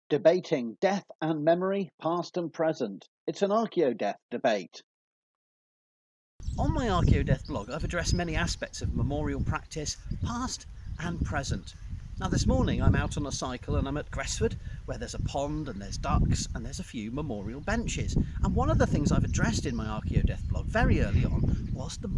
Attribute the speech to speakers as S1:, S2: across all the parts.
S1: Debating death and memory, past and present. It's an Archaeodeath debate.
S2: On my Archaeodeath blog, I've addressed many aspects of memorial practice, past and present. Now this morning I'm out on a cycle and I'm at Gresford, where there's a pond and there's ducks and there's a few memorial benches. And one of the things I've addressed in my Archaeodeath blog very early on was the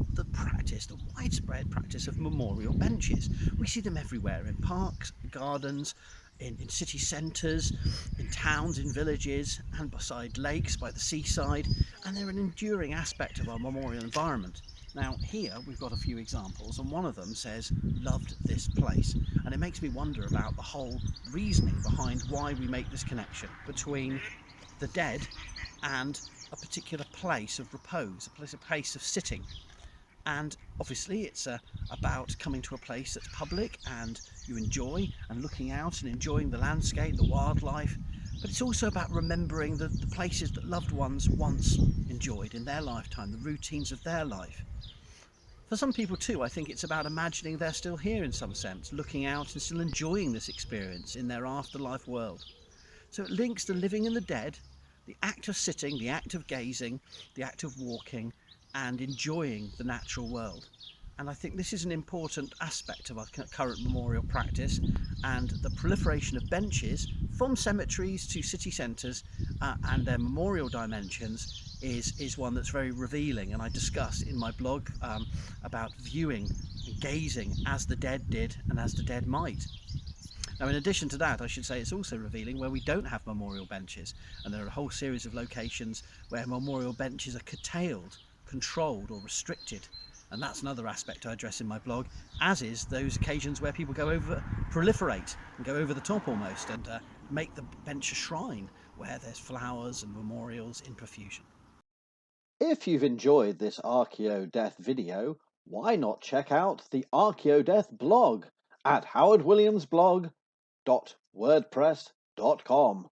S2: widespread practice of memorial benches. We see them everywhere, in parks, gardens, in city centres, in towns, in villages, and beside lakes, by the seaside, and they're an enduring aspect of our memorial environment. Now here we've got a few examples, and one of them says, "Loved this place," and it makes me wonder about the whole reasoning behind why we make this connection between the dead and a particular place of repose, a place of sitting. And obviously it's about coming to a place that's public and you enjoy, and looking out and enjoying the landscape, the wildlife, but it's also about remembering the places that loved ones once enjoyed in their lifetime, the routines of their life. For some people too, I think it's about imagining they're still here in some sense, looking out and still enjoying this experience in their afterlife world. So it links the living and the dead, the act of sitting, the act of gazing, the act of walking, and enjoying the natural world. And I think this is an important aspect of our current memorial practice, and the proliferation of benches from cemeteries to city centres and their memorial dimensions is one that's very revealing, and I discuss in my blog about viewing and gazing as the dead did and as the dead might. Now, in addition to that, I should say it's also revealing where we don't have memorial benches, and there are a whole series of locations where memorial benches are curtailed, controlled or restricted, and that's another aspect I address in my blog, as is those occasions where people proliferate and go over the top almost, and make the bench a shrine where there's flowers and memorials in profusion.
S1: If you've enjoyed this Archaeodeath video, why not check out the Archaeodeath blog at howardwilliamsblog.wordpress.com.